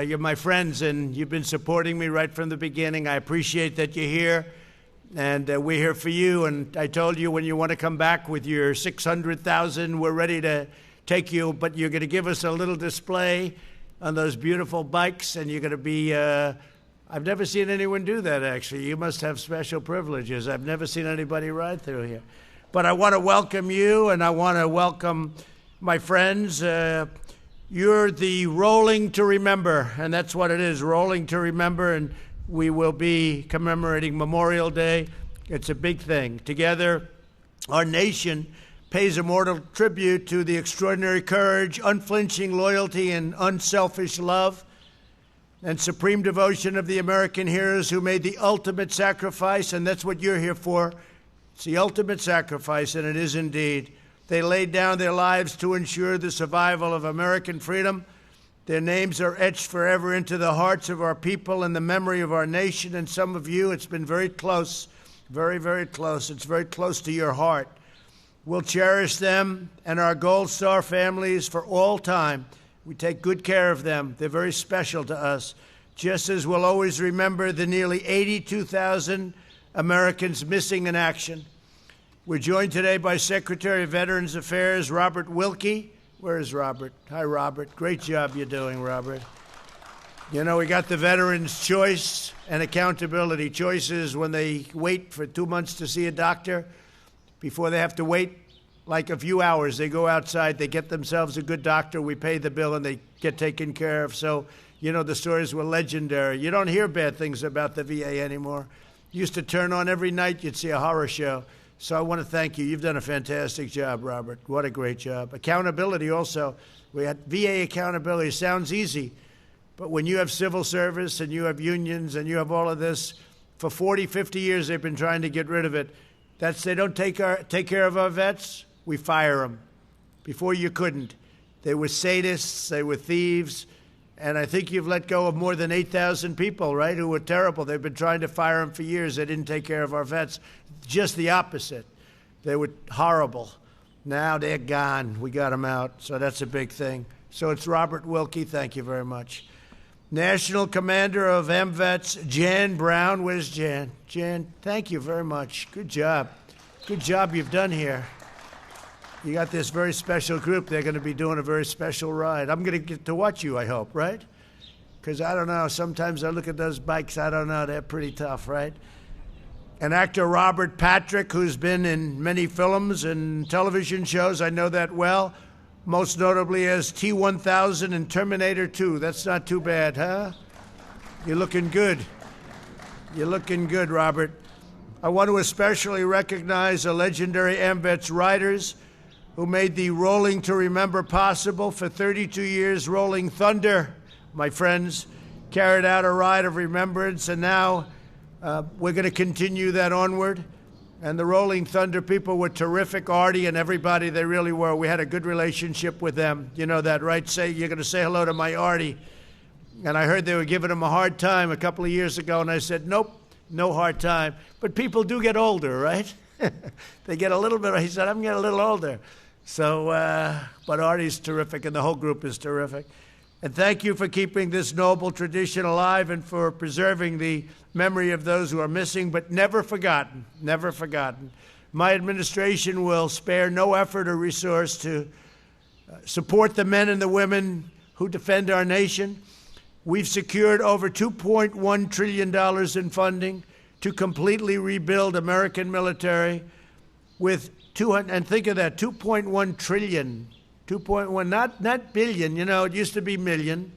You're my friends, and you've been supporting me right from the beginning. I appreciate that you're here, and we're here for you. And I told you when you want to come back with your 600,000, we're ready to take you, but you're going to give us a little display on those beautiful bikes, and you're going to be, I've never seen anyone do that, actually. You must have special privileges. I've never seen anybody ride through here. But I want to welcome you, and I want to welcome my friends. You're the Rolling to Remember, and that's what it is, Rolling to Remember, and we will be commemorating Memorial Day. It's a big thing. Together, our nation pays immortal tribute to the extraordinary courage, unflinching loyalty, and unselfish love and supreme devotion of the American heroes who made the ultimate sacrifice, and that's what you're here for. It's the ultimate sacrifice, and it is indeed. They laid down their lives to ensure the survival of American freedom. Their names are etched forever into the hearts of our people and the memory of our nation. And some of you, it's been very close, very, very close. It's very close to your heart. We'll cherish them and our Gold Star families for all time. We take good care of them. They're very special to us, just as we'll always remember the nearly 82,000 Americans missing in action. We're joined today by Secretary of Veterans Affairs, Robert Wilkie. Where is Robert? Hi, Robert. Great job you're doing, Robert. You know, we got the Veterans' Choice and Accountability. Choices when they wait for 2 months to see a doctor. Before they have to wait like a few hours, they go outside, they get themselves a good doctor, we pay the bill, and they get taken care of. So, you know, the stories were legendary. You don't hear bad things about the VA anymore. Used to turn on every night, you'd see a horror show. So I want to thank you. You've done a fantastic job, Robert. What a great job. Accountability also. We had VA accountability. Sounds easy, but when you have civil service and you have unions and you have all of this, for 40, 50 years they've been trying to get rid of it. They don't take care of our vets, we fire them. Before you couldn't. They were sadists, they were thieves, and I think you've let go of more than 8,000 people, right, who were terrible. They've been trying to fire them for years. They didn't take care of our vets. Just the opposite. They were horrible. Now they're gone. We got them out, so that's a big thing. So it's Robert Wilkie. Thank you very much. National Commander of MVets, Jan Brown. Where's Jan? Jan, thank you very much. Good job. Good job you've done here. You got this very special group. They're going to be doing a very special ride. I'm going to get to watch you, I hope, right? Because I don't know. Sometimes I look at those bikes. I don't know. They're pretty tough, right? And actor Robert Patrick, who's been in many films and television shows. I know that well. Most notably as T-1000 in Terminator 2. That's not too bad, huh? You're looking good. You're looking good, Robert. I want to especially recognize the legendary AMVETS riders who made the Rolling to Remember possible. For 32 years, Rolling Thunder, my friends, carried out a ride of remembrance, and now we're going to continue that onward. And the Rolling Thunder people were terrific. Artie and everybody, they really were. We had a good relationship with them. You know that, right? You're going to say hello to my Artie. And I heard they were giving him a hard time a couple of years ago, and I said, nope, no hard time. But people do get older, right? They get a little bit, he said, I'm getting a little older. So, but Artie's terrific, and the whole group is terrific. And thank you for keeping this noble tradition alive and for preserving the memory of those who are missing, but never forgotten, never forgotten. My administration will spare no effort or resource to support the men and the women who defend our nation. We've secured over $2.1 trillion in funding to completely rebuild American military with and think of that, 2.1 trillion. 2.1, not billion, you know, it used to be million.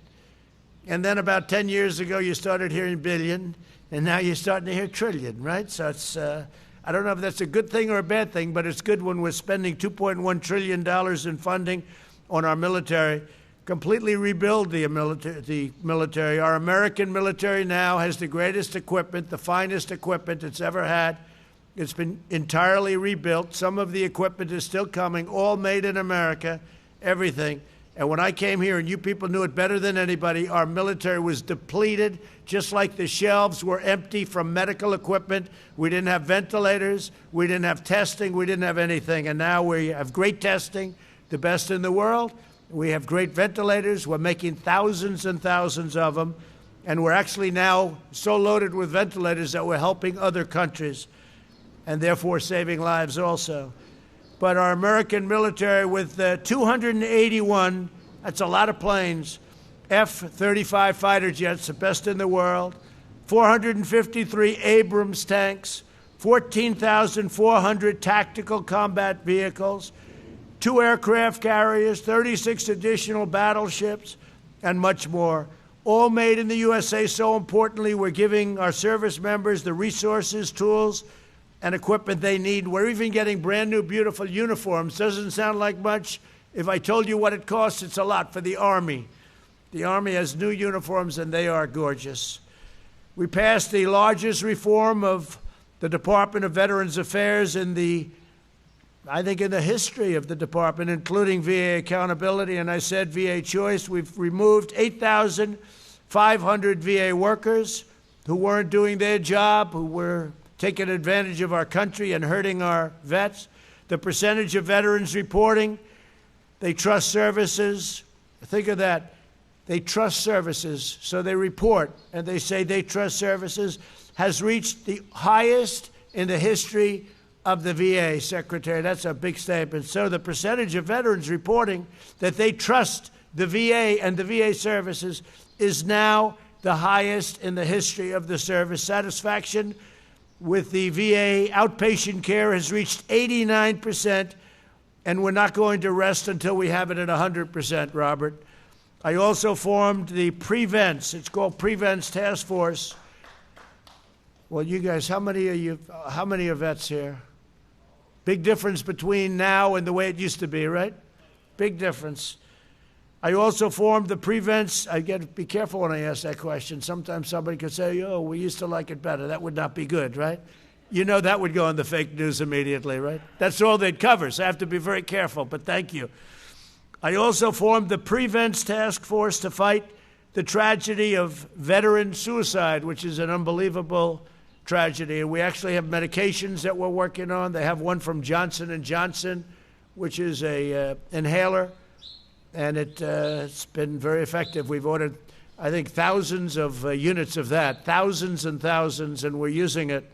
And then about 10 years ago, you started hearing billion, and now you're starting to hear trillion, right? So it's, I don't know if that's a good thing or a bad thing, but it's good when we're spending $2.1 trillion in funding on our military, completely rebuild the military. Our American military now has the greatest equipment, the finest equipment it's ever had. It's been entirely rebuilt. Some of the equipment is still coming, all made in America. Everything. And when I came here, and you people knew it better than anybody, our military was depleted, just like the shelves were empty from medical equipment. We didn't have ventilators. We didn't have testing. We didn't have anything. And now we have great testing, the best in the world. We have great ventilators. We're making thousands and thousands of them. And we're actually now so loaded with ventilators that we're helping other countries and therefore saving lives also. But our American military with 281, that's a lot of planes, F-35 fighter jets, the best in the world, 453 Abrams tanks, 14,400 tactical combat vehicles, 2 aircraft carriers, 36 additional battleships, and much more. All made in the USA. So importantly, we're giving our service members the resources, tools, and equipment they need. We're even getting brand new, beautiful uniforms. Doesn't sound like much. If I told you what it costs, it's a lot for the Army. The Army has new uniforms, and they are gorgeous. We passed the largest reform of the Department of Veterans Affairs in the history of the department, including VA accountability, and I said VA choice. We've removed 8,500 VA workers who weren't doing their job, who were taking advantage of our country and hurting our vets. The percentage of veterans reporting they trust services, think of that. They trust services, so they report, and they say they trust services, has reached the highest in the history of the VA, Secretary. That's a big statement. So the percentage of veterans reporting that they trust the VA and the VA services is now the highest in the history of the service. Satisfaction with the VA outpatient care has reached 89%, and we're not going to rest until we have it at 100%, Robert. I also formed the Prevents. It's called Prevents Task Force. Well, you guys, how many are vets here? Big difference between now and the way it used to be, right? Big difference. I also formed the Prevents. I got to be careful when I ask that question. Sometimes somebody could say, oh, we used to like it better. That would not be good, right? You know that would go in the fake news immediately, right? That's all they'd cover, so I have to be very careful, but thank you. I also formed the Prevents Task Force to fight the tragedy of veteran suicide, which is an unbelievable tragedy. And we actually have medications that we're working on. They have one from Johnson & Johnson, which is a inhaler, and it's been very effective. We've ordered, I think, thousands of units of that, thousands and thousands, and we're using it.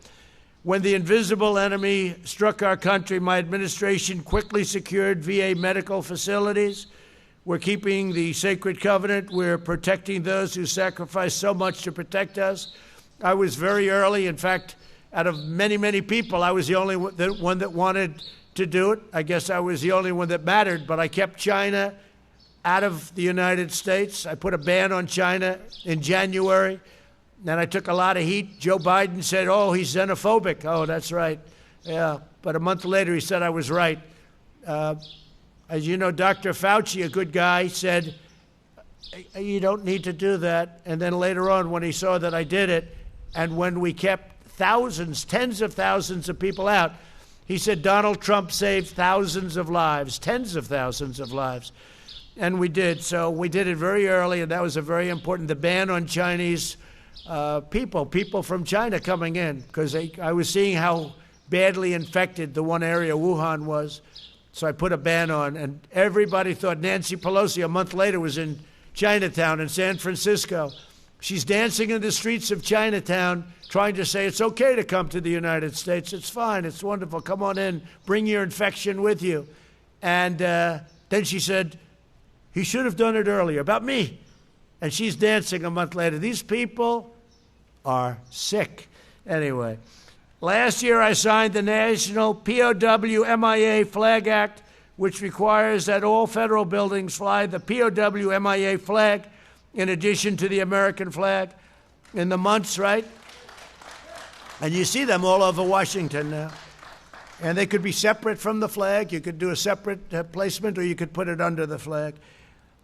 When the invisible enemy struck our country, my administration quickly secured VA medical facilities. We're keeping the sacred covenant. We're protecting those who sacrificed so much to protect us. I was very early. In fact, out of many, many people, I was the only one that wanted to do it. I guess I was the only one that mattered, but I kept China out of the United States. I put a ban on China in January. Then I took a lot of heat. Joe Biden said, oh, he's xenophobic. Oh, that's right. Yeah. But a month later, he said I was right. As you know, Dr. Fauci, a good guy, said, you don't need to do that. And then later on, when he saw that I did it, and when we kept thousands, tens of thousands of people out, he said Donald Trump saved thousands of lives, tens of thousands of lives. And we did. So we did it very early, and that was a very important, the ban on Chinese people from China coming in, because I was seeing how badly infected the one area, Wuhan, was. So I put a ban on, and everybody thought Nancy Pelosi a month later was in Chinatown in San Francisco. She's dancing in the streets of Chinatown trying to say it's okay to come to the United States. It's fine. It's wonderful. Come on in. Bring your infection with you. And then she said, he should have done it earlier, about me. And she's dancing a month later. These people are sick. Anyway, last year I signed the National POW MIA Flag Act, which requires that all federal buildings fly the POW MIA flag in addition to the American flag in the months, right? And you see them all over Washington now. And they could be separate from the flag. You could do a separate placement, or you could put it under the flag.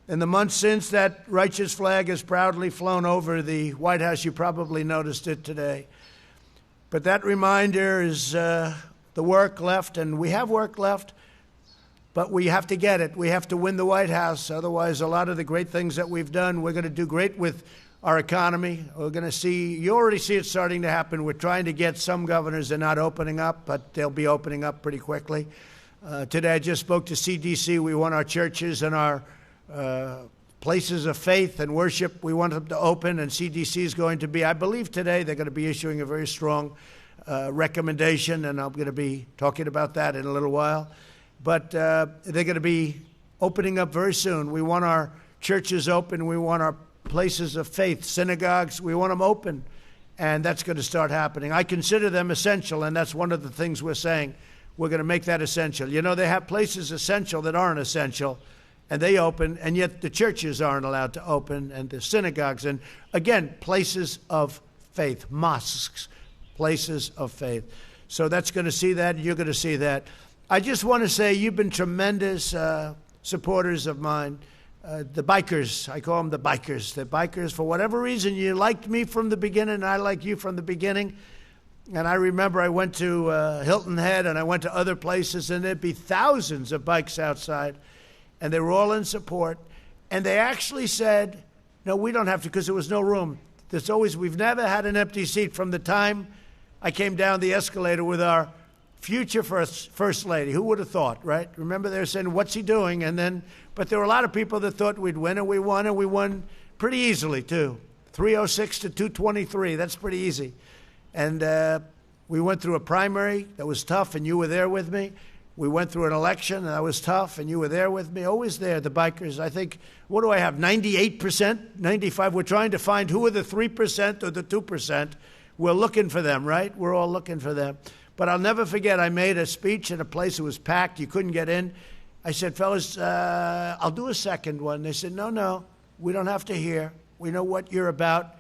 In the months since, that righteous flag has proudly flown over the White House. You probably noticed it today. But that reminder is the work left, and we have work left, but we have to get it. We have to win the White House. Otherwise, a lot of the great things that we've done, we're going to do great with our economy. We're going to see, you already see it starting to happen. We're trying to get some governors, they're not opening up, but they'll be opening up pretty quickly. Today, I just spoke to CDC. We want our churches and our places of faith and worship, we want them to open, and CDC is going to be, I believe today, they're going to be issuing a very strong recommendation, and I'm going to be talking about that in a little while. But they're going to be opening up very soon. We want our churches open. We want our places of faith, synagogues, we want them open, and that's going to start happening. I consider them essential, and that's one of the things we're saying. We're going to make that essential. You know, they have places essential that aren't essential, and they open, and yet the churches aren't allowed to open, and the synagogues, and again, places of faith, mosques, places of faith. So that's going to see that, you're going to see that. I just want to say you've been tremendous supporters of mine. The bikers, I call them the bikers. The bikers, for whatever reason, you liked me from the beginning, and I like you from the beginning. And I remember I went to Hilton Head, and I went to other places, and there'd be thousands of bikes outside, and they were all in support. And they actually said, no, we don't have to, because there was no room. We've never had an empty seat from the time I came down the escalator with our future first lady. Who would have thought, right? Remember they were saying, what's he doing? But there were a lot of people that thought we'd win, and we won pretty easily, too. 306 to 223, that's pretty easy. And we went through a primary that was tough, and you were there with me. We went through an election, and that was tough, and you were there with me. Always there, the bikers. I think, what do I have, 98%, 95%? We're trying to find who are the 3% or the 2%. We're looking for them, right? We're all looking for them. But I'll never forget, I made a speech in a place that was packed. You couldn't get in. I said, fellas, I'll do a second one. They said, no, we don't have to hear. We know what you're about.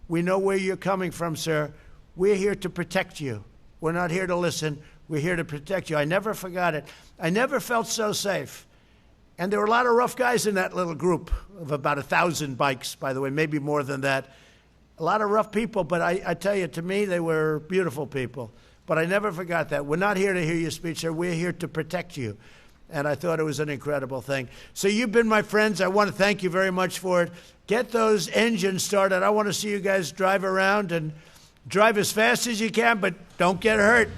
We know where you're coming from, sir. We're here to protect you. We're not here to listen. We're here to protect you. I never forgot it. I never felt so safe. And there were a lot of rough guys in that little group of about 1,000 bikes, by the way, maybe more than that. A lot of rough people, but I tell you, to me, they were beautiful people. But I never forgot that. We're not here to hear your speech, sir. We're here to protect you. And I thought it was an incredible thing. So you've been my friends. I want to thank you very much for it. Get those engines started. I want to see you guys drive around and drive as fast as you can, but don't get hurt.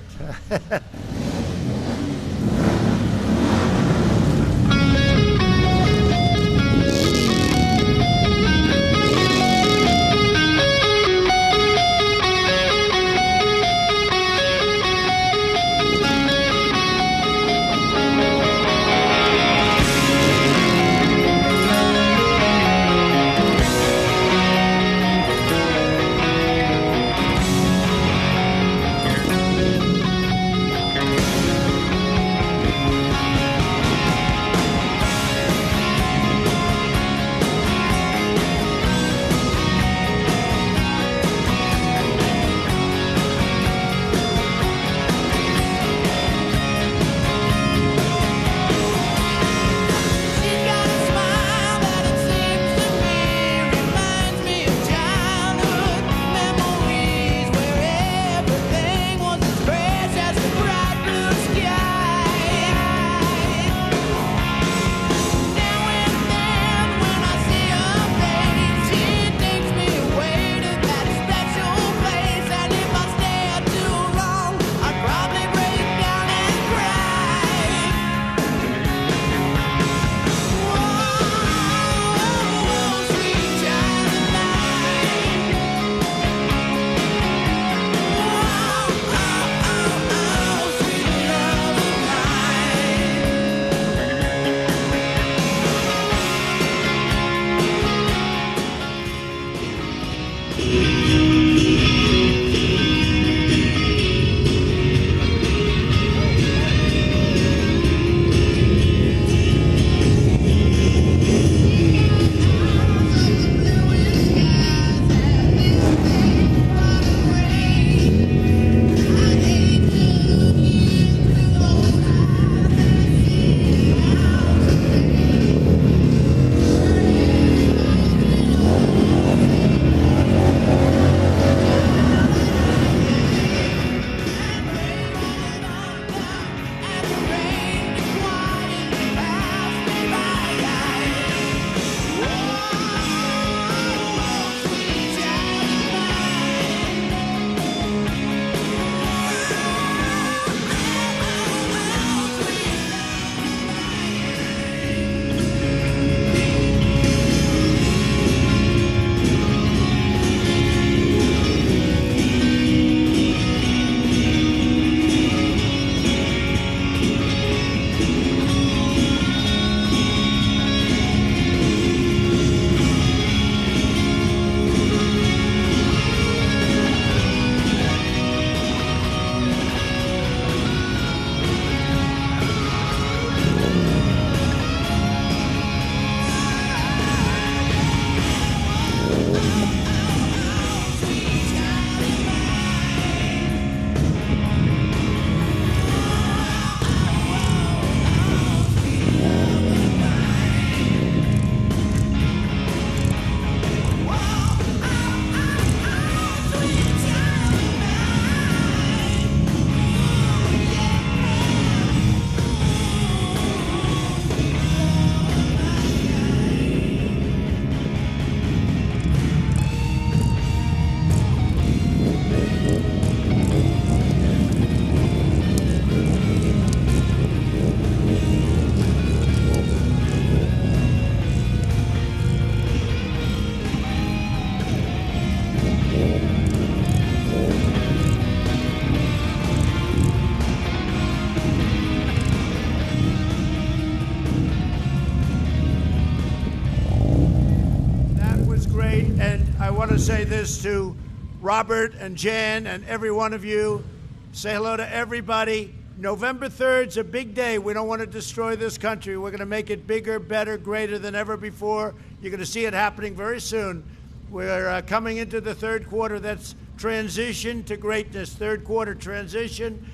want to say this to Robert and Jan and every one of you. Say hello to everybody. November 3rd's a big day. We don't want to destroy this country. We're going to make it bigger, better, greater than ever before. You're going to see it happening very soon. We're coming into the third quarter. That's transition to greatness, third quarter transition.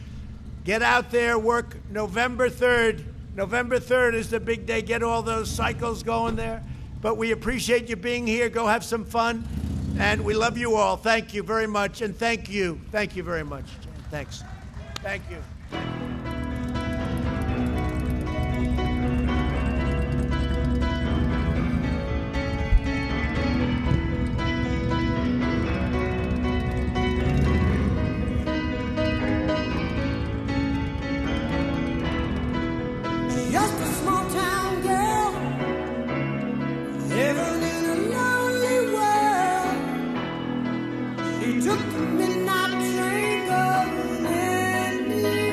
Get out there, work November 3rd. November 3rd is the big day. Get all those cycles going there. But we appreciate you being here. Go have some fun. And we love you all. Thank you very much. And thank you. Thank you very much. Thanks. Thank you. Just a small town girl living in a lonely world. She took the midnight train going anywhere.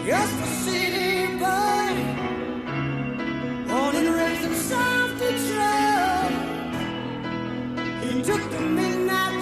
Just to see